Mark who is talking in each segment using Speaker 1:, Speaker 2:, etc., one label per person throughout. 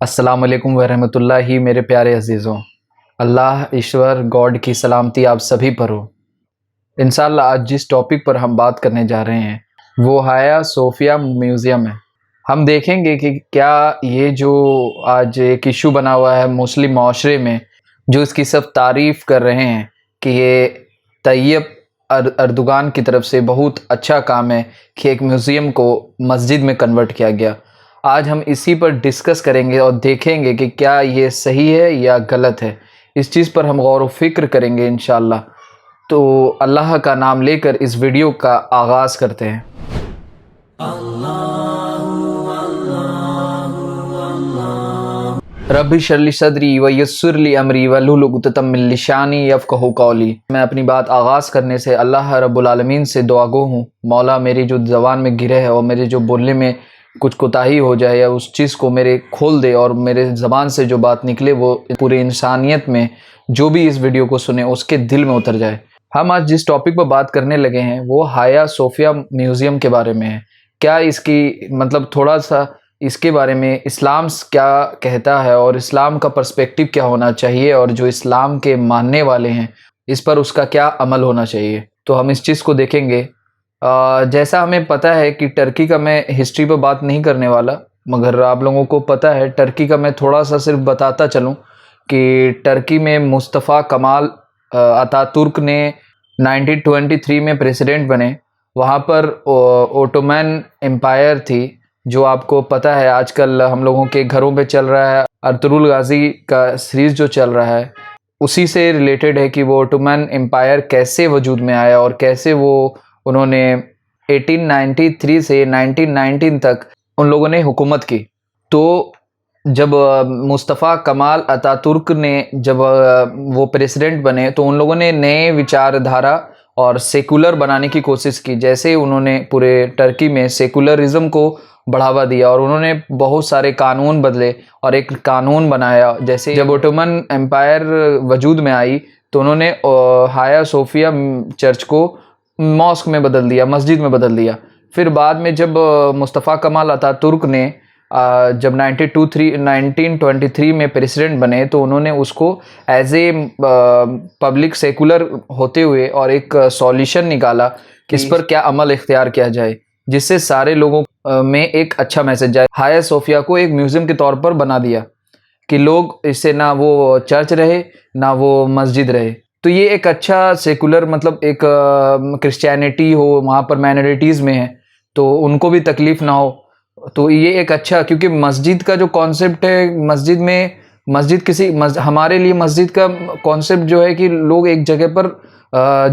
Speaker 1: अस्सलाम वालेकुम वरहमतुल्लाहि मेरे प्यारे अजीज़ों। अल्लाह ईश्वर गॉड की सलामती आप सभी पर हो। इंशाअल्लाह आज जिस टॉपिक पर हम बात करने जा रहे हैं वो हाया सोफिया म्यूज़ियम है। हम देखेंगे कि क्या ये जो आज एक इशू बना हुआ है मुस्लिम माशरे में, जो इसकी सब तारीफ़ कर रहे हैं कि ये तैयब अर्दोगान की तरफ से बहुत अच्छा काम है कि एक म्यूज़ियम को मस्जिद में कन्वर्ट किया गया। आज हम इसी पर डिस्कस करेंगे और देखेंगे कि क्या ये सही है या गलत है। इस चीज़ पर हम गौर व फिक्र करेंगे इंशाअल्लाह। तो अल्लाह का नाम लेकर इस वीडियो का आगाज़ करते हैं। रब्बी शरली सदरी व यस्सिरली अमरी वहलुल उक़दतम मिन लिसानी यफ़क़हू क़ौली। मैं अपनी बात आगाज़ करने से अल्लाह रब्बुल आलमीन से दुआगो हूँ, मौला मेरी जो ज़बान में गिरे है और मेरे जो बोलने में कुछ कोताही हो जाए या उस चीज़ को मेरे खोल दे और मेरे ज़बान से जो बात निकले वो पूरी इंसानियत में जो भी इस वीडियो को सुने उसके दिल में उतर जाए। हम आज जिस टॉपिक पर बात करने लगे हैं वो हाया सोफिया म्यूज़ियम के बारे में है। क्या इसकी मतलब थोड़ा सा इसके बारे में इस्लाम क्या कहता है और इस्लाम का पर्सपेक्टिव क्या होना चाहिए और जो इस्लाम के मानने वाले हैं इस पर उसका क्या अमल होना चाहिए, तो हम इस चीज़ को देखेंगे। जैसा हमें पता है कि टर्की का मैं हिस्ट्री पर बात नहीं करने वाला, मगर आप लोगों को पता है टर्की का मैं थोड़ा सा सिर्फ बताता चलूं कि टर्की में मुस्तफ़ा कमाल अतातुर्क ने 1923 में प्रेसिडेंट बने। वहाँ पर ओटोमन एम्पायर थी, जो आपको पता है आजकल हम लोगों के घरों पे चल रहा है, अर्तुगरुल गाजी का सीरीज़ जो चल रहा है उसी से रिलेटेड है कि वो ओटोमन एम्पायर कैसे वजूद में आया और कैसे उन्होंने 1893 से 1919 तक उन लोगों ने हुकूमत की। तो जब मुस्तफ़ा कमाल अतातुर्क ने जब वो प्रेसिडेंट बने तो उन लोगों ने नए विचारधारा और सेकुलर बनाने की कोशिश की। जैसे उन्होंने पूरे टर्की में सेकुलरिज्म को बढ़ावा दिया और उन्होंने बहुत सारे कानून बदले और एक कानून बनाया। जैसे जब ओटोमन एम्पायर वजूद में आई तो उन्होंने हाया सोफिया चर्च को मॉस्क में बदल दिया, मस्जिद में बदल दिया। फिर बाद में जब मुस्तफ़ा कमाल अतातुर्क ने जब 1923 में प्रेसिडेंट बने तो उन्होंने उसको एज ए पब्लिक सेकुलर होते हुए और एक सॉल्यूशन निकाला कि इस पर क्या अमल इख्तियार किया जाए जिससे सारे लोगों में एक अच्छा मैसेज जाए। हाया सोफिया को एक म्यूज़ियम के तौर पर बना दिया कि लोग इससे ना वो चर्च रहे ना वो मस्जिद रहे। तो ये एक अच्छा सेकुलर मतलब एक क्रिश्चियनिटी हो, वहाँ पर माइनॉरिटीज़ में है तो उनको भी तकलीफ़ ना हो, तो ये एक अच्छा, क्योंकि मस्जिद का जो कॉन्सेप्ट है हमारे लिए मस्जिद का कॉन्सेप्ट जो है कि लोग एक जगह पर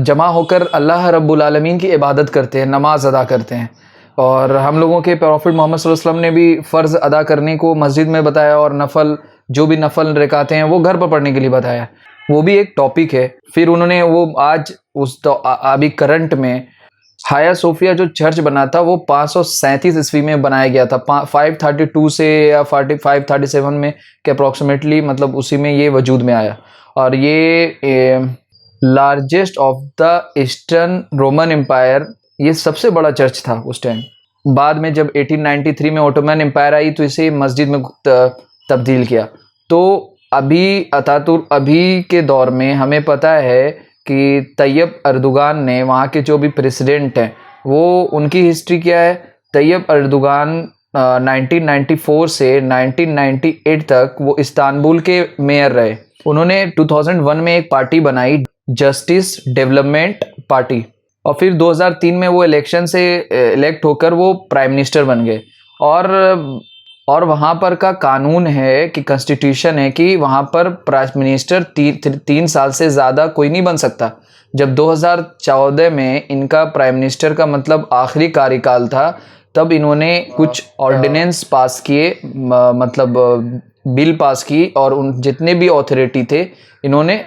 Speaker 1: जमा होकर अल्लाह रब्बुल आलमीन की इबादत करते हैं, नमाज अदा करते हैं। और हम लोगों के प्रॉफिट मोहम्मद सल्लल्लाहु अलैहि वसल्लम ने भी फ़र्ज़ अदा करने को मस्जिद में बताया और नफल जो भी नफल रकाते हैं वो घर पर पढ़ने के लिए बताया। वो भी एक टॉपिक है। फिर उन्होंने वो आज अभी करंट में हाया सोफिया जो चर्च बना था वो 537 ईस्वी में बनाया गया था। 532 से या 537 में के अप्रॉक्सीमेटली मतलब उसी में ये वजूद में आया। और ये largest of the eastern Roman empire, ये सबसे बड़ा चर्च था उस टाइम। बाद में जब 1893 में ओटोमन एम्पायर आई तो इसे मस्जिद में तब्दील किया। तो अभी के दौर में हमें पता है कि तैयब अर्दोगान ने, वहाँ के जो भी प्रेसिडेंट हैं वो उनकी हिस्ट्री क्या है। तैयब अर्दोगान 1994 से 1998 तक वो इस्तांबुल के मेयर रहे। उन्होंने 2001 में एक पार्टी बनाई, जस्टिस डेवलपमेंट पार्टी, और फिर 2003 में वो इलेक्शन से इलेक्ट होकर वो प्राइम मिनिस्टर बन गए। और वहाँ पर का कानून है कि कॉन्स्टिट्यूशन है कि वहाँ पर प्राइम मिनिस्टर 3 साल से ज़्यादा कोई नहीं बन सकता। जब 2014 में इनका प्राइम मिनिस्टर का मतलब आखिरी कार्यकाल था तब इन्होंने कुछ ऑर्डिनेंस पास किए, मतलब बिल पास की, और उन जितने भी अथॉरिटी थे इन्होंने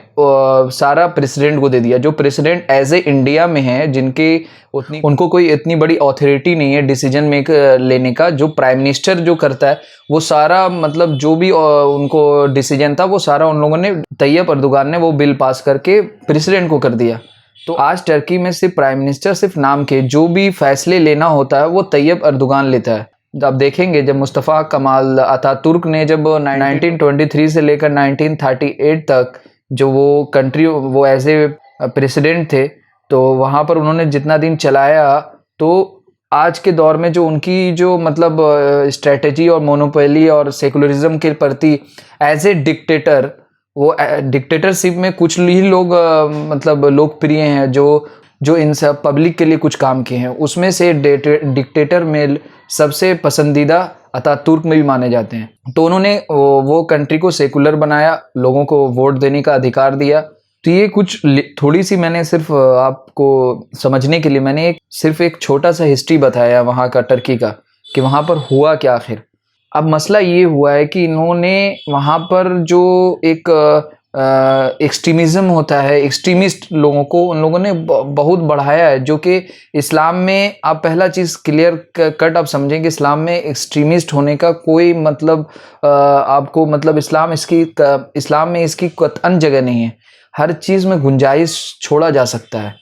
Speaker 1: सारा प्रेसिडेंट को दे दिया। जो प्रेसिडेंट एज ए इंडिया में है जिनके उनको कोई इतनी बड़ी अथॉरिटी नहीं है डिसीजन मेक लेने का, जो प्राइम मिनिस्टर जो करता है वो सारा मतलब जो भी उनको डिसीजन था वो सारा उन लोगों ने, तैयब अर्दोगान ने वो बिल पास करके प्रेसिडेंट को कर दिया। तो आज टर्की में सिर्फ प्राइम मिनिस्टर सिर्फ नाम के, जो भी फैसले लेना होता है वो तैयब अर्दोगान लेता है। आप देखेंगे जब मुस्तफ़ा कमाल अतातुर्क ने जब 1923 से लेकर 1938 तक जो वो कंट्री वो एज ए प्रेसिडेंट थे, तो वहाँ पर उन्होंने जितना दिन चलाया, तो आज के दौर में जो उनकी जो मतलब स्ट्रेटजी और मोनोपोली और सेकुलरिज्म के प्रति एज ए डिक्टेटर, वो डिक्टेटरशिप में कुछ ही लोग मतलब लोकप्रिय हैं जो इन सब पब्लिक के लिए कुछ काम किए हैं, उसमें से डिक्टेटर में सबसे पसंदीदा अतातुर्क में भी माने जाते हैं। तो उन्होंने वो कंट्री को सेकुलर बनाया, लोगों को वोट देने का अधिकार दिया। तो ये कुछ थोड़ी सी मैंने सिर्फ आपको समझने के लिए मैंने सिर्फ एक छोटा सा हिस्ट्री बताया वहाँ का, टर्की का, कि वहाँ पर हुआ क्या आखिर। अब मसला ये हुआ है कि इन्होंने वहाँ पर जो एक एक्सट्रीमिज़म होता है, एक्सट्रीमिस्ट लोगों को उन लोगों ने बहुत बढ़ाया है, जो कि इस्लाम में आप पहला चीज़ क्लियर कट आप समझेंगे, इस्लाम में एक्सट्रीमिस्ट होने का कोई मतलब आपको मतलब इस्लाम में इसकी कतई जगह नहीं है। हर चीज़ में गुंजाइश छोड़ा जा सकता है,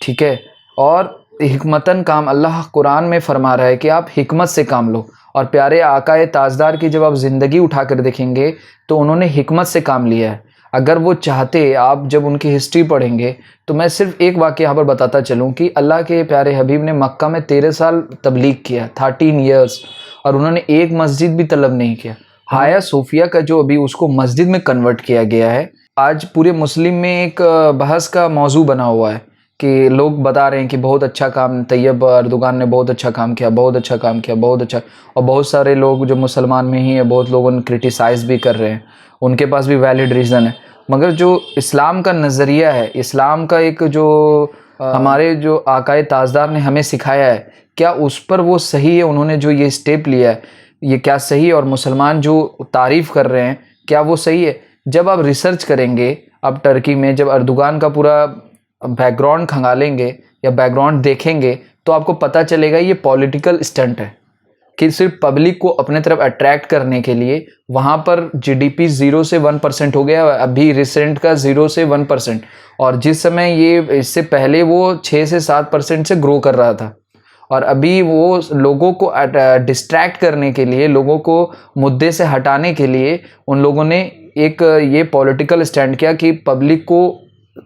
Speaker 1: ठीक है। और हिकमतन काम, अल्लाह कुरान में फरमा रहा है कि आप हिकमत से काम लो। और प्यारे आकाए ताजदार की जब आप ज़िंदगी उठाकर देखेंगे तो उन्होंने हिकमत से काम लिया है। अगर वो चाहते, आप जब उनकी हिस्ट्री पढ़ेंगे, तो मैं सिर्फ एक वाक़या यहाँ पर बताता चलूँ कि अल्लाह के प्यारे हबीब ने मक्का में 13 साल तबलीग किया, 13 ईयर्स, और उन्होंने एक मस्जिद भी तलब नहीं किया। हाया सोफिया का जो अभी उसको मस्जिद में कन्वर्ट किया गया है, आज पूरे मुस्लिम में एक बहस का मौजू बना हुआ है कि लोग बता रहे हैं कि बहुत अच्छा काम तैयब अर्दोगान ने बहुत अच्छा काम किया, बहुत अच्छा काम किया, बहुत अच्छा। और बहुत सारे लोग जो मुसलमान में ही है, बहुत लोगों ने क्रिटिसाइज़ भी कर रहे हैं, उनके पास भी वैलिड रीज़न है। मगर जो इस्लाम का नज़रिया है, इस्लाम का एक जो हमारे जो आकाए ताजदार ने हमें सिखाया है, क्या उस पर वो सही है? उन्होंने जो ये स्टेप लिया है, ये क्या सही है? और मुसलमान जो तारीफ़ कर रहे हैं, क्या वो सही है? जब आप रिसर्च करेंगे, अब टर्की में जब अर्दोगान का पूरा बैकग्राउंड खंगालेंगे या बैकग्राउंड देखेंगे, तो आपको पता चलेगा ये पॉलिटिकल स्टंट है कि सिर्फ पब्लिक को अपने तरफ अट्रैक्ट करने के लिए वहाँ पर जीडीपी 0 से 1% हो गया, अभी रिसेंट का 0 से 1%। और जिस समय ये इससे पहले वो 6 से 7% से ग्रो कर रहा था। और अभी वो लोगों को डिस्ट्रैक्ट करने के लिए, लोगों को मुद्दे से हटाने के लिए उन लोगों ने एक ये पॉलिटिकल स्टैंड किया कि पब्लिक को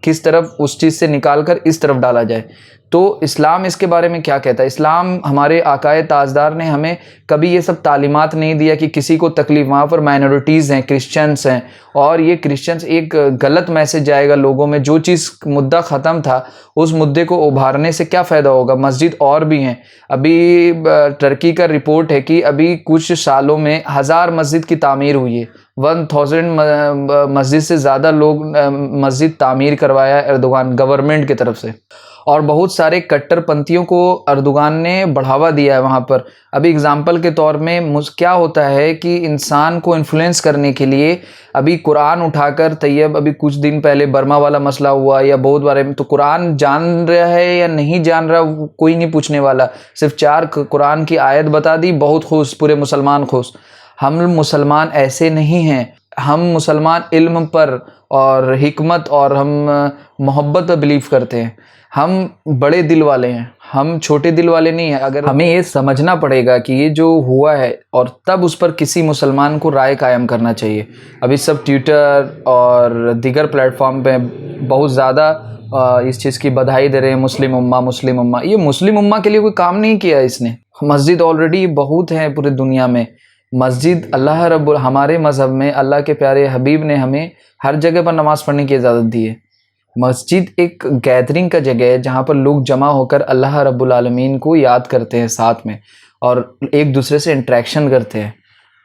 Speaker 1: किस तरफ उस चीज़ से निकाल कर इस तरफ डाला जाए। तो इस्लाम इसके बारे में क्या कहता है? इस्लाम, हमारे आकाए ताजदार ने हमें कभी ये सब तालीमात नहीं दिया कि किसी को तकलीफ़। वहाँ पर माइनॉरिटीज़ हैं, क्रिश्चियंस हैं, और ये क्रिश्चियंस एक गलत मैसेज जाएगा लोगों में। जो चीज़ मुद्दा ख़त्म था, उस मुद्दे को उभारने से क्या फ़ायदा होगा? मस्जिद और भी हैं। अभी टर्की का रिपोर्ट है कि अभी कुछ सालों में 1000 मस्जिद की तामीर हुई है। 1000 मस्जिद से ज़्यादा लोग मस्जिद तामीर करवाया अर्दोगान गवर्नमेंट की तरफ से। और बहुत सारे कट्टरपंथियों को अर्दोगान ने बढ़ावा दिया है वहाँ पर। अभी एग्जाम्पल के तौर में क्या होता है कि इंसान को इन्फ्लुएंस करने के लिए अभी कुरान उठाकर तैयब, अभी कुछ दिन पहले बर्मा वाला मसला हुआ या बहुत बारे में, तो कुरान जान रहा है या नहीं जान रहा कोई नहीं पूछने वाला। सिर्फ 4 कुरान की आयत बता दी, बहुत खुश, पूरे मुसलमान खुश। हम मुसलमान ऐसे नहीं हैं। हम मुसलमान इल्म पर और हिकमत और हम मोहब्बत पर बिलीव करते हैं। हम बड़े दिल वाले हैं, हम छोटे दिल वाले नहीं हैं। अगर हमें ये समझना पड़ेगा कि ये जो हुआ है, और तब उस पर किसी मुसलमान को राय कायम करना चाहिए। अभी सब ट्विटर और दीगर प्लेटफॉर्म पे बहुत ज़्यादा इस चीज़ की बधाई दे रहे हैं, मुस्लिम उम्मा, मुस्लिम उम्मा। ये मुस्लिम उम्मा के लिए कोई काम नहीं किया इसने। मस्जिद ऑलरेडी बहुत हैं पूरी दुनिया में। मस्जिद अल्लाह रब्बुल, हमारे मज़हब में अल्लाह के प्यारे हबीब ने हमें हर जगह पर नमाज़ पढ़ने की इजाज़त दी है। मस्जिद एक गैदरिंग का जगह है जहाँ पर लोग जमा होकर अल्लाह रब्बुल आलमीन को याद करते हैं साथ में, और एक दूसरे से इंटरेक्शन करते हैं।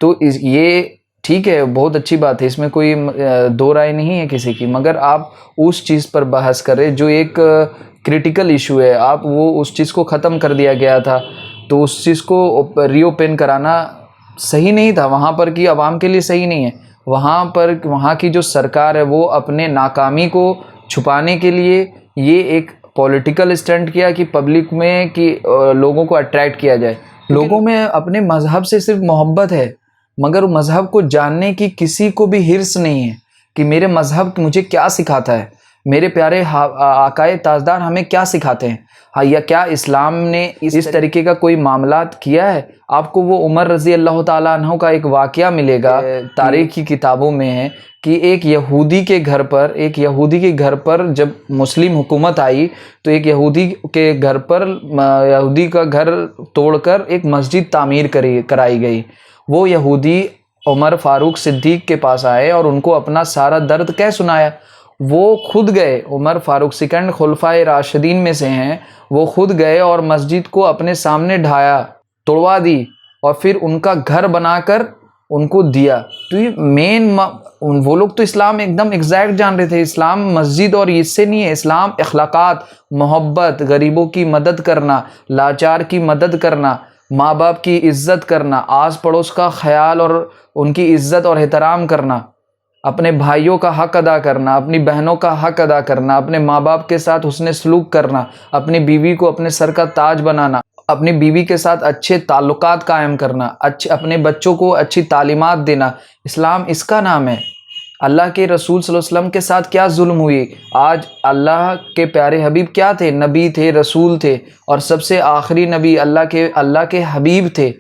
Speaker 1: तो ये ठीक है, बहुत अच्छी बात है, इसमें कोई दो राय नहीं है किसी की। मगर आप उस चीज़ पर बहस करें जो एक क्रिटिकल इशू है, आप वो उस चीज़ को ख़त्म कर दिया गया था, तो उस चीज़ को रीओपन कराना सही नहीं था। वहाँ पर की आवाम के लिए सही नहीं है। वहाँ पर वहाँ की जो सरकार है वो अपने नाकामी को छुपाने के लिए ये एक पॉलिटिकल स्टंट किया कि पब्लिक में कि लोगों को अट्रैक्ट किया जाए। लोगों में अपने मज़हब से सिर्फ मोहब्बत है, मगर मज़हब को जानने की किसी को भी हिर्स नहीं है कि मेरे मज़हब मुझे क्या सिखाता है। मेरे प्यारे आकाए ताजदार हमें क्या सिखाते हैं? हाँ, या क्या इस्लाम ने इस तरीके का कोई मामला किया है? आपको वो उमर रज़ी अल्लाह ताला अन्हु का एक वाक़या मिलेगा, तारीख़ की किताबों में है कि एक यहूदी के घर पर जब मुस्लिम हुकूमत आई तो एक यहूदी के घर पर यहूदी का घर तोड़कर एक मस्जिद तामीर कराई गई। वो यहूदी उमर फ़ारूक सिद्दीक़ के पास आए और उनको अपना सारा दर्द कह सुनाया। वो खुद गए, उमर फ़ारूक सेकंड खुलफ़ाए राशिदीन में से हैं, वो खुद गए और मस्जिद को अपने सामने ढाया, तोड़वा दी और फिर उनका घर बनाकर उनको दिया। तो ये वो लोग तो इस्लाम एकदम एग्जैक्ट जान रहे थे। इस्लाम मस्जिद और इससे नहीं है, इस्लाम अखलाक़ात, मोहब्बत, गरीबों की मदद करना, लाचार की मदद करना, माँ बाप की इज़्ज़त करना, आस पड़ोस का ख्याल और उनकी इज़्ज़त और एहतराम करना, अपने भाइयों का हक़ अदा करना, अपनी बहनों का हक़ अदा करना, अपने माँ बाप के साथ हुस्न सलूक करना, अपनी बीवी को अपने सर का ताज बनाना, अपनी बीवी के साथ अच्छे ताल्लुकात कायम करना, अपने बच्चों को अच्छी तालीमात देना। इस्लाम इसका नाम है। अल्लाह के रसूल सल्लल्लाहु अलैहि वसल्लम के साथ क्या जुल्म हुई? आज अल्लाह के प्यारे हबीब क्या थे? नबी थे, रसूल थे और सबसे आखिरी नबी अल्लाह के हबीब थे।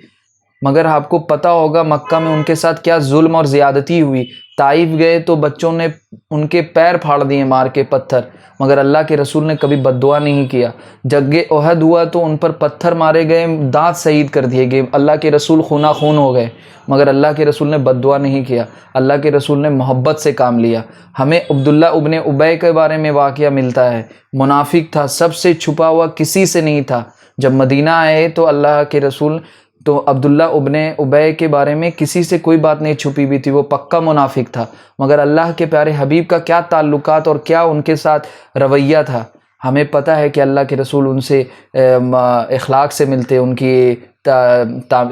Speaker 1: मगर आपको पता होगा मक्का में उनके साथ क्या जुल्म और ज़्यादती हुई। ताइफ गए तो बच्चों ने उनके पैर फाड़ दिए मार के पत्थर, मगर अल्लाह के रसूल ने कभी बद्दुआ नहीं किया। जंगे ओहद हुआ तो उन पर पत्थर मारे गए, दांत शहीद कर दिए गए, अल्लाह के रसूल खूना खून हो गए, मगर अल्लाह के रसूल ने बद्दुआ नहीं किया। अल्लाह के रसूल ने मोहब्बत से काम लिया। हमें अब्दुल्ला इब्न उबय के बारे में वाक़या मिलता है। मुनाफिक था, सबसे छुपा हुआ, किसी से नहीं था। जब मदीना आए तो अल्लाह के रसूल तो अब्दुल्ला इब्न उबय के बारे में किसी से कोई बात नहीं छुपी हुई थी, वो पक्का मुनाफिक था। मगर अल्लाह के प्यारे हबीब का क्या ताल्लुकात और क्या उनके साथ रवैया था। हमें पता है कि अल्लाह के रसूल उनसे इखलाक से मिलते, उनकी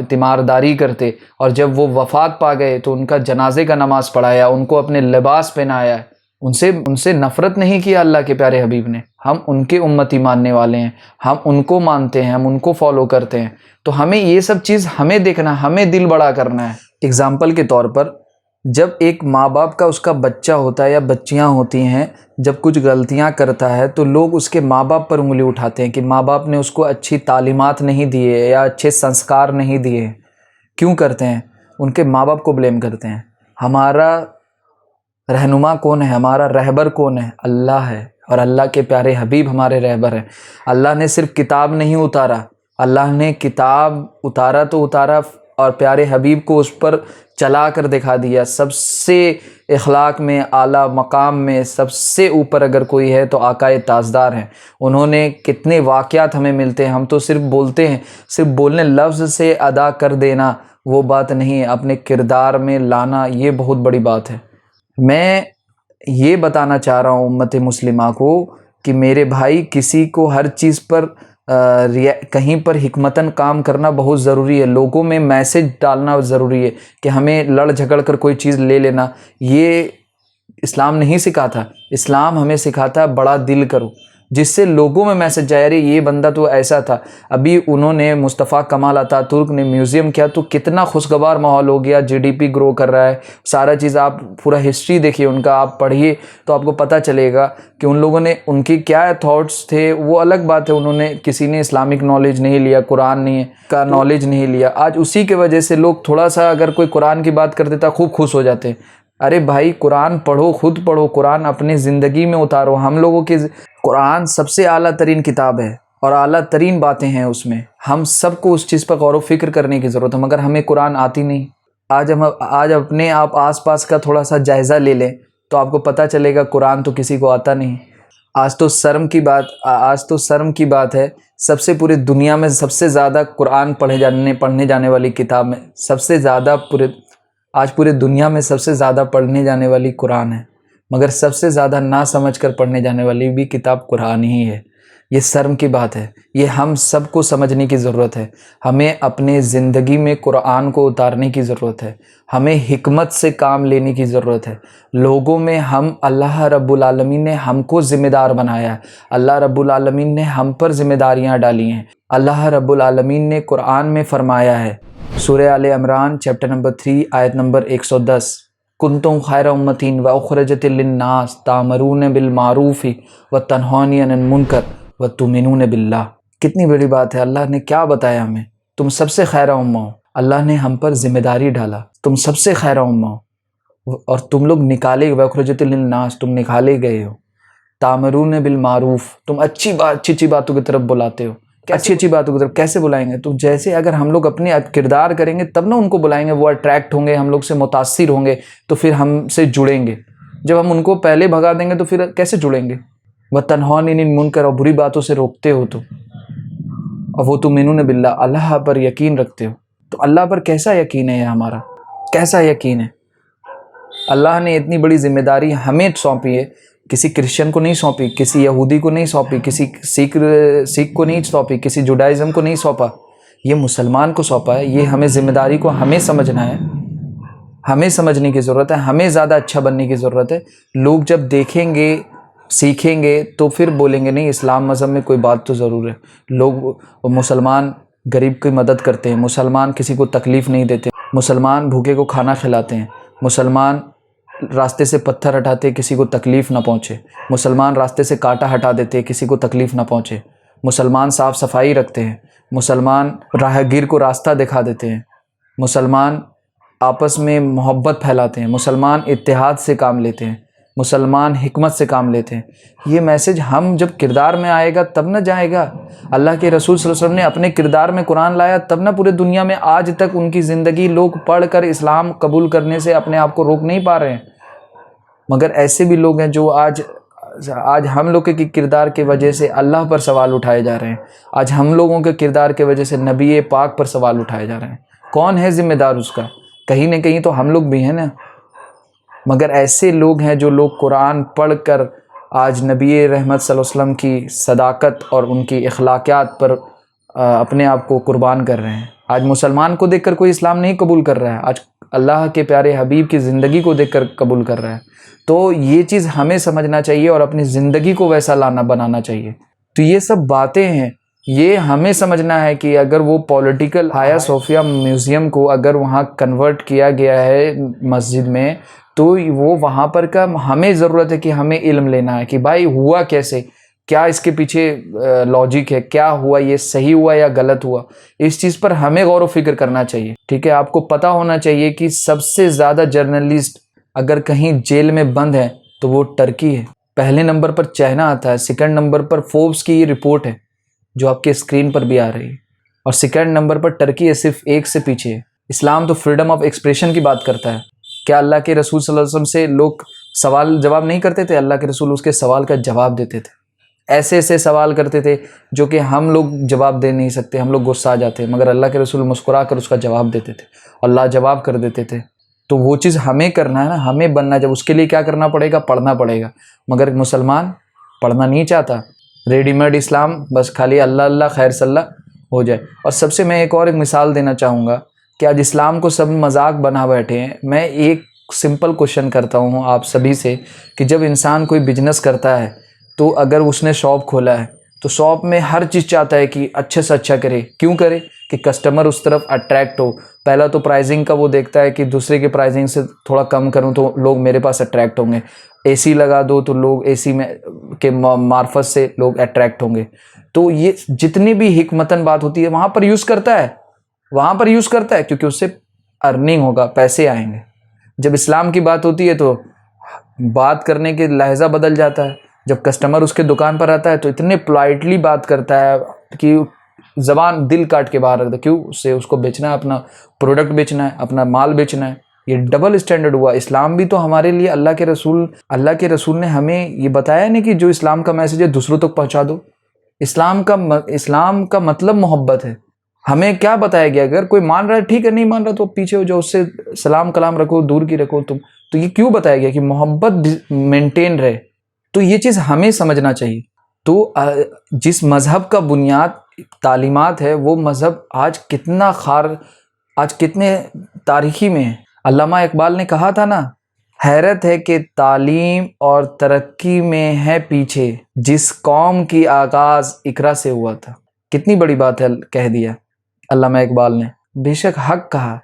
Speaker 1: तीमारदारी करते और जब वो वफ़ात पा गए तो उनका जनाजे का नमाज़ पढ़ाया, उनको अपने लिबास पहनाया। उनसे नफ़रत नहीं किया अल्लाह के प्यारे हबीब ने। हम उनके उम्मती मानने वाले हैं, हम उनको मानते हैं, हम उनको फॉलो करते हैं। तो हमें ये सब चीज़ हमें देखना, हमें दिल बड़ा करना है। एग्ज़ाम्पल के तौर पर जब एक माँ बाप का उसका बच्चा होता है या बच्चियाँ होती हैं, जब कुछ गलतियाँ करता है तो लोग उसके माँ बाप पर उंगली उठाते हैं कि माँ बाप ने उसको अच्छी तालीमात नहीं दिए या अच्छे संस्कार नहीं दिए। क्यों करते हैं? उनके माँ बाप को ब्लेम करते हैं। हमारा रहनुमा कौन है? हमारा रहबर कौन है? अल्लाह है और अल्लाह के प्यारे हबीब हमारे रहबर हैं। अल्लाह ने सिर्फ किताब नहीं उतारा, अल्लाह ने किताब उतारा तो उतारा और प्यारे हबीब को उस पर चला कर दिखा दिया। सबसे इखलाक में, आला मकाम में सबसे ऊपर अगर कोई है तो आकाए ताजदार हैं। उन्होंने कितने वाक़यात हमें मिलते हैं। हम तो सिर्फ बोलते हैं, सिर्फ बोलने लफ्ज़ से अदा कर देना वो बात नहीं है, अपने किरदार में लाना ये बहुत बड़ी बात है। मैं ये बताना चाह रहा हूँ उम्मत मुस्लिमा को कि मेरे भाई, किसी को हर चीज़ पर कहीं पर हिकमतन काम करना बहुत ज़रूरी है। लोगों में मैसेज डालना ज़रूरी है कि हमें लड़ झगड़ कर कोई चीज़ ले लेना, ये इस्लाम नहीं सिखाता। इस्लाम हमें सिखाता बड़ा दिल करो, जिससे लोगों में मैसेज जाए, अरे ये बंदा तो ऐसा था। अभी उन्होंने मुस्तफ़ा कमाल अतातुर्क ने म्यूज़ियम किया तो कितना खुशगवार माहौल हो गया, जीडीपी ग्रो कर रहा है, सारा चीज़। आप पूरा हिस्ट्री देखिए उनका, आप पढ़िए तो आपको पता चलेगा कि उन लोगों ने, उनके क्या थॉट्स थे। वो अलग बात है, उन्होंने, किसी ने इस्लामिक नॉलेज नहीं लिया, कुरान नहीं का नॉलेज नहीं लिया। आज उसी के वजह से लोग थोड़ा सा अगर कोई कुरान की बात कर देता खूब खुश हो जाते हैं। अरे भाई, कुरान पढ़ो, खुद पढ़ो, कुरान अपनी ज़िंदगी में उतारो। हम लोगों की कुरान सबसे आला तरीन किताब है और आला तरीन बातें हैं उसमें। हम सबको उस चीज़ पर गौर व फिक्र करने की ज़रूरत है, मगर हमें कुरान आती नहीं। आज अपने आप आसपास का थोड़ा सा जायज़ा ले लें तो आपको पता चलेगा कुरान तो किसी को आता नहीं। आज तो शर्म की बात है, सबसे पूरी दुनिया में सबसे ज़्यादा कुरान पढ़ने जाने वाली किताब में सबसे ज़्यादा पूरे दुनिया में सबसे ज़्यादा पढ़ने जाने वाली कुरान है, मगर सबसे ज़्यादा ना समझ कर पढ़ने जाने वाली भी किताब कुरान ही है। ये शर्म की बात है, ये हम सबको समझने की ज़रूरत है। हमें अपने ज़िंदगी में कुरान को उतारने की ज़रूरत है, हमें हिकमत से काम लेने की ज़रूरत है। लोगों में हम, अल्लाह रब्बुल आलमीन ने हमको ज़िम्मेदार बनाया है, अल्लाह रब्बुल आलमीन ने हम पर ज़िम्मेदारियाँ डाली हैं। अल्लाह रब्बुल आलमीन ने कुरान में फ़रमाया है, सूरह आले इमरान चैप्टर नंबर 3 आयत नंबर 110, कुंतुम खैरा उम्मतीन व उखरजत लिन्नास तामरून बिल मारूफी व तनहानी अनिल मुनकर व तुमिनून बिल्लाह। कितनी बड़ी बात है। अल्लाह ने क्या बताया हमें, तुम सबसे खैरा उम्मा हो। अल्लाह ने हम पर जिम्मेदारी डाला, तुम सबसे खैरा उम्मा हो और तुम लोग निकाले, व उखरजत लिन्नास, तुम निकाले गए हो। तामरून बिल मारूफ, तुम अच्छी अच्छी बातों की तरफ बुलाते हो। अच्छी अच्छी बातों की तरफ कैसे बुलाएंगे? तो जैसे अगर हम लोग अपने किरदार करेंगे तब ना उनको बुलाएंगे, वो अट्रैक्ट होंगे, हम लोग से मुतासिर होंगे, तो फिर हमसे जुड़ेंगे। जब हम उनको पहले भगा देंगे तो फिर कैसे जुड़ेंगे? वह तन्हानी मुनकर, और बुरी बातों से रोकते हो तो, और वो तुमिनून बिल्लाह, अल्लाह पर यकीन रखते हो। तो अल्लाह पर कैसा यकीन है? हमारा कैसा यकीन है? अल्लाह ने इतनी बड़ी जिम्मेदारी हमें सौंपी है, किसी क्रिश्चियन को नहीं सौंपी, किसी यहूदी को नहीं सौंपी, किसी सिख को नहीं सौंपी, किसी जुडाइज़म को नहीं सौंपा, ये मुसलमान को सौंपा है। ये हमें जिम्मेदारी को हमें समझना है, हमें समझने की ज़रूरत है, हमें ज़्यादा अच्छा बनने की ज़रूरत है। लोग जब देखेंगे सीखेंगे तो फिर बोलेंगे नहीं, इस्लाम मज़हब में कोई बात तो ज़रूर है। लोग मुसलमान गरीब की मदद करते हैं, मुसलमान किसी को तकलीफ़ नहीं देते, मुसलमान भूखे को खाना खिलाते हैं, मुसलमान रास्ते से पत्थर हटाते किसी को तकलीफ़ ना पहुँचे, मुसलमान रास्ते से कांटा हटा देते किसी को तकलीफ़ ना पहुँचे, मुसलमान साफ़ सफाई रखते हैं, मुसलमान राहगीर को रास्ता दिखा देते हैं, मुसलमान आपस में मोहब्बत फैलाते हैं, मुसलमान इत्तेहाद से काम लेते हैं, मुसलमान हिकमत से काम लेते हैं। ये मैसेज हम जब किरदार में आएगा तब ना जाएगा। अल्लाह के रसूल सल्लल्लाहु अलैहि वसल्लम ने अपने किरदार में कुरान लाया तब ना पूरे दुनिया में आज तक उनकी ज़िंदगी लोग पढ़कर इस्लाम कबूल करने से अपने आप को रोक नहीं पा रहे हैं। मगर ऐसे भी लोग हैं जो आज हम लोग के किरदार के वजह से अल्लाह पर सवाल उठाए जा रहे हैं। आज हम लोगों के किरदार के वजह से नबी पाक पर सवाल उठाए जा रहे हैं। कौन है ज़िम्मेदार उसका? कहीं ना कहीं तो हम लोग भी हैं ना। मगर ऐसे लोग हैं जो लोग कुरान पढ़कर आज नबी रहमत सल्लल्लाहु अलैहि वसल्लम की सदाकत और उनकी इखलाकियात पर अपने आप को कुर्बान कर रहे हैं। आज मुसलमान को देखकर कोई इस्लाम नहीं कबूल कर रहा है, आज अल्लाह के प्यारे हबीब की ज़िंदगी को देखकर कबूल कर रहा है। तो ये चीज़ हमें समझना चाहिए और अपनी ज़िंदगी को वैसा बनाना चाहिए। तो ये सब बातें हैं, ये हमें समझना है कि अगर वो पॉलिटिकल हाया सोफिया म्यूज़ियम को अगर वहाँ कन्वर्ट किया गया है मस्जिद में, तो वो वहाँ पर का हमें ज़रूरत है कि हमें इल्म लेना है कि भाई हुआ कैसे, क्या इसके पीछे लॉजिक है, क्या हुआ, ये सही हुआ या गलत हुआ। इस चीज़ पर हमें गौर व फिक्र करना चाहिए। ठीक है, आपको पता होना चाहिए कि सबसे ज़्यादा जर्नलिस्ट अगर कहीं जेल में बंद है तो वो टर्की है। पहले नंबर पर चाइना आता है, सेकंड नंबर पर फोर्ब्स की ये रिपोर्ट है जो आपके स्क्रीन पर भी आ रही है, और सेकंड नंबर पर टर्की है, सिर्फ एक से पीछे है। इस्लाम तो फ्रीडम ऑफ एक्सप्रेशन की बात करता है। क्या अल्लाह के रसूल सल्लल्लाहु अलैहि वसल्लम से लोग सवाल जवाब नहीं करते थे? अल्लाह के रसूल उसके सवाल का जवाब देते थे। ऐसे ऐसे सवाल करते थे जो कि हम लोग जवाब दे नहीं सकते, हम लोग गुस्सा आ जाते, मगर अल्लाह के रसूल मुस्कुरा कर उसका जवाब देते थे और लाजवाब कर देते थे। तो वो चीज़ हमें करना है ना, हमें बनना है। जब उसके लिए क्या करना पड़ेगा? पढ़ना पड़ेगा। मगर मुसलमान पढ़ना नहीं चाहता, रेडीमेड इस्लाम, बस खाली अल्लाह अल्लाह खैर सल्ला हो जाए। और सबसे मैं एक मिसाल देना चाहूँगा कि आज इस्लाम को सब मजाक बना बैठे हैं। मैं एक सिंपल क्वेश्चन करता हूँ आप सभी से कि जब इंसान कोई बिजनेस करता है तो अगर उसने शॉप खोला है तो शॉप में हर चीज़ चाहता है कि अच्छे से अच्छा करे। क्यों करे? कि कस्टमर उस तरफ अट्रैक्ट हो। पहला तो प्राइसिंग का वो देखता है कि दूसरे के प्राइसिंग से थोड़ा कम करूँ तो लोग मेरे पास अट्रैक्ट होंगे। एसी लगा दो तो लोग एसी में के मार्फत से लोग अट्रैक्ट होंगे। तो ये जितनी भी हिकमतन बात होती है वहाँ पर यूज़ करता है, वहाँ पर यूज़ करता है क्योंकि उससे अर्निंग होगा, पैसे आएंगे। जब इस्लाम की बात होती है तो बात करने के लहजा बदल जाता है। जब कस्टमर उसके दुकान पर आता है तो इतने पोलाइटली बात करता है कि ज़बान दिल काट के बाहर रखता है। क्यों? उससे उसको बेचना है, अपना प्रोडक्ट बेचना है, अपना माल बेचना है। ये डबल स्टैंडर्ड हुआ। इस्लाम भी तो हमारे लिए अल्लाह के रसूल ने हमें ये बताया नहीं कि जो इस्लाम का मैसेज है दूसरों तक पहुँचा दो। इस्लाम का मतलब मोहब्बत है। हमें क्या बताया गया? अगर कोई मान रहा है ठीक है, नहीं मान रहा तो पीछे हो जाओ, उससे सलाम कलाम रखो, दूर की रखो तुम। तो ये क्यों बताया गया कि मोहब्बत मेंटेन रहे? तो ये चीज़ हमें समझना चाहिए। तो जिस मज़हब का बुनियाद तालीमात है वो मज़हब आज कितने तारीखी में है। अल्लामा इकबाल ने कहा था ना, हैरत है कि तालीम और तरक्की में है पीछे, जिस कौम की आगाज़ इकरा से हुआ था। कितनी बड़ी बात है, कह दिया अल्लामा इकबाल ने। बेशक हक कहा,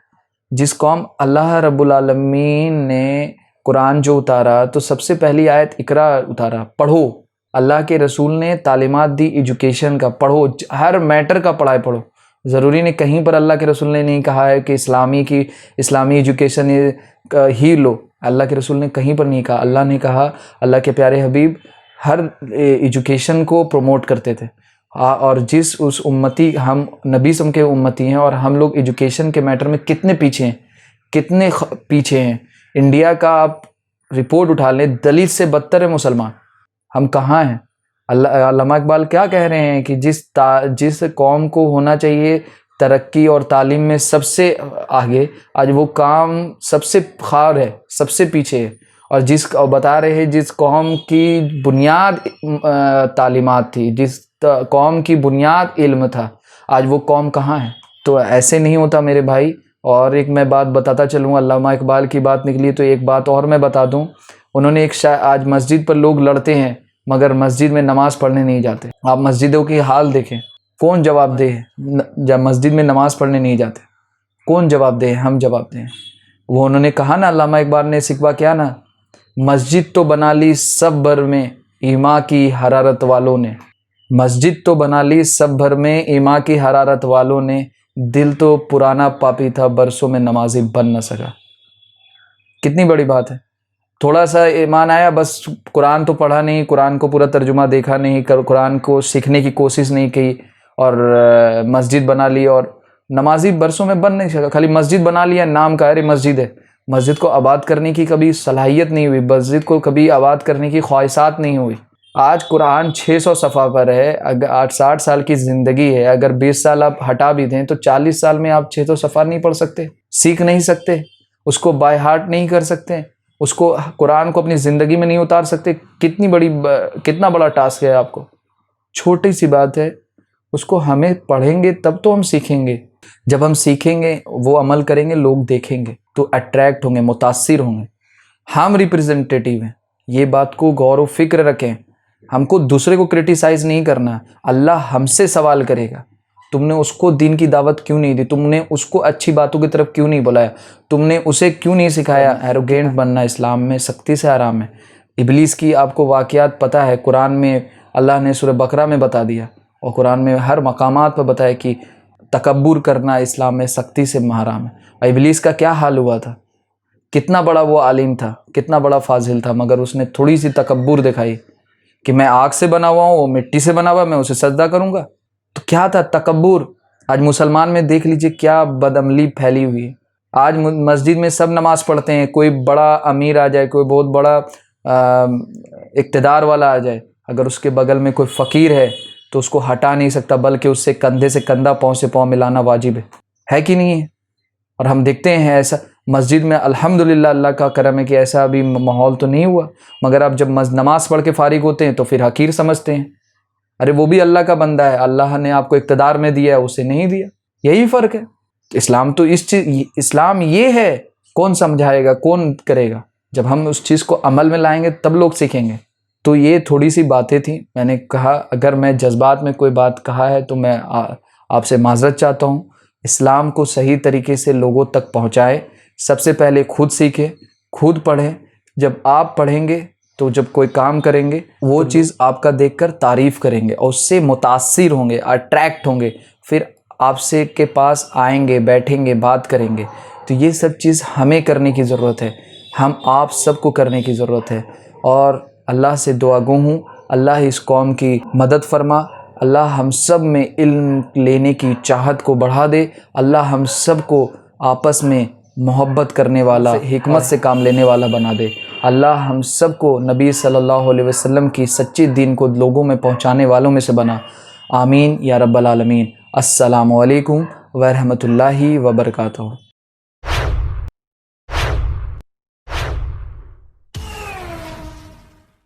Speaker 1: जिस कौम अल्लाह रब्बुल आलमीन ने कुरान जो उतारा तो सबसे पहली आयत इकरा उतारा, पढ़ो। अल्लाह के रसूल ने तालीमात दी एजुकेशन का, पढ़ो, हर मैटर का पढ़ाई पढ़ो। ज़रूरी नहीं, कहीं पर अल्लाह के रसूल ने नहीं कहा है कि इस्लामी एजुकेशन ही लो। अल्लाह के रसूल ने कहीं पर नहीं कहा। अल्लाह ने कहा, अल्लाह के प्यारे हबीब हर एजुकेशन को प्रमोट करते थे। और जिस उस उम्मती, हम नबी सम के उम्मती हैं और हम लोग एजुकेशन के मैटर में कितने पीछे हैं, कितने पीछे हैं। इंडिया का आप रिपोर्ट उठा लें, दलित से बदतर है मुसलमान। हम कहाँ हैं? अल्लामा इकबाल क्या कह रहे हैं कि जिस कौम को होना चाहिए तरक्की और तालीम में सबसे आगे, आज वो काम सबसे खार है, सबसे पीछे है। और बता रहे हैं जिस कौम की बुनियाद तालीमात थी, जिस कौम की बुनियाद इल्म था, आज वो कौम कहाँ है? तो ऐसे नहीं होता मेरे भाई। और एक मैं बात बताता चलूँ, अल्लामा इकबाल की बात निकली तो एक बात और मैं बता दूँ। उन्होंने आज मस्जिद पर लोग लड़ते हैं मगर मस्जिद में नमाज पढ़ने नहीं जाते। आप मस्जिदों की हाल देखें, कौन जवाब दे? जब मस्जिद में नमाज पढ़ने नहीं जाते, कौन जवाब दे? हम जवाब दें। वो उन्होंने कहा ना, अल्लामा इकबाल ने सिकवा किया ना, मस्जिद तो बना ली सब भर में ईमा की हरारत वालों ने। मस्जिद तो बना ली सब भर में ईमा की हरारत वालों ने, दिल तो पुराना पापी था बरसों में नमाजी बन न सका। कितनी बड़ी बात है। थोड़ा सा ईमान आया, बस कुरान तो पढ़ा नहीं, कुरान को पूरा तर्जुमा देखा नहीं, कुरान को सीखने की कोशिश नहीं की और मस्जिद बना ली और नमाजी बरसों में बन नहीं सका। खाली मस्जिद बना लिया, नाम का, अरे मस्जिद है। मस्जिद को आबाद करने की कभी सलाहियत नहीं हुई, मस्जिद को कभी आबाद करने की ख्वाहिशात नहीं हुई। आज कुरान 600 सफ़ा पर है। अगर 60 साल की ज़िंदगी है, अगर 20 साल आप हटा भी दें तो 40 साल में आप 600 सफ़ा नहीं पढ़ सकते, सीख नहीं सकते, उसको बाय हार्ट नहीं कर सकते, उसको कुरान को अपनी ज़िंदगी में नहीं उतार सकते। कितना बड़ा टास्क है आपको। छोटी सी बात है, उसको हमें पढ़ेंगे तब तो हम सीखेंगे। जब हम सीखेंगे, वो अमल करेंगे, लोग देखेंगे तो अट्रैक्ट होंगे, मुतासिर होंगे। हम रिप्रेजेंटेटिव हैं, ये बात को गौर व फिक्र रखें। हमको दूसरे को क्रिटिसाइज नहीं करना। अल्लाह हमसे सवाल करेगा, तुमने उसको दीन की दावत क्यों नहीं दी? तुमने उसको अच्छी बातों की तरफ क्यों नहीं बुलाया? तुमने उसे क्यों नहीं सिखाया? एरोगेंट बनना इस्लाम में सख्ती से आराम है। इब्लीस की आपको वाक़यात पता है, कुरान में अल्लाह ने सूरह बकरा में बता दिया और कुरान में हर मकामात पर बताया कि तकब्बुर करना इस्लाम में सख्ती से हराम है। और इब्लीस का क्या हाल हुआ था? कितना बड़ा वो आलिम था, कितना बड़ा फाजिल था, मगर उसने थोड़ी सी तकब्बुर दिखाई कि मैं आग से बना हुआ हूँ, वो मिट्टी से बना हुआ, मैं उसे सजदा करूँगा। तो क्या था? तकब्बुर। आज मुसलमान में देख लीजिए क्या बदअमली फैली हुई है। आज मस्जिद में सब नमाज पढ़ते हैं, कोई बड़ा अमीर आ जाए, कोई बहुत बड़ा इक़्तिदार वाला आ जाए, अगर उसके बगल में कोई फ़कीर है तो उसको हटा नहीं सकता, बल्कि उससे कंधे से कंधा, पाँव से पाँव मिलाना वाजिब है कि नहीं है? और हम देखते हैं ऐसा मस्जिद में, अल्हम्दुलिल्लाह, अल्लाह का करम है कि ऐसा अभी माहौल तो नहीं हुआ। मगर अब जब नमाज पढ़ के फारिग होते हैं तो फिर हकीर समझते हैं। अरे वो भी अल्लाह का बंदा है, अल्लाह ने आपको इक़्तिदार में दिया है, उसे नहीं दिया। यही फ़र्क है। इस्लाम तो इस्लाम ये है, कौन समझाएगा, कौन करेगा? जब हम उस चीज़ को अमल में लाएंगे तब लोग सीखेंगे। तो ये थोड़ी सी बातें थी। मैंने कहा अगर मैं जज्बात में कोई बात कहा है तो मैं आपसे माज़रत चाहता हूँ। इस्लाम को सही तरीके से लोगों तक पहुँचाए। सबसे पहले खुद सीखें, खुद पढ़ें। जब आप पढ़ेंगे तो जब कोई काम करेंगे वो चीज़ आपका देखकर तारीफ़ करेंगे और उससे मुतासिर होंगे, अट्रैक्ट होंगे, फिर आपसे के पास आएंगे, बैठेंगे, बात करेंगे। तो ये सब चीज़ हमें करने की ज़रूरत है, हम आप सबको करने की ज़रूरत है। और अल्लाह से दुआ गो हूँ, अल्लाह इस कौम की मदद फरमा, अल्लाह हम सब में इल्म लेने की चाहत को बढ़ा दे, अल्लाह हम सब को आपस में मोहब्बत करने वाला, हिकमत से काम लेने वाला बना दे। अल्लाह हम सब को नबी सल्लल्लाहु अलैहि वसल्लम की सच्ची दीन को लोगों में पहुँचाने वालों में से बना। आमीन या रब्बल आलमीन। अस्सलामु अलैकुम व रहमतुल्लाहि व बरकातहू।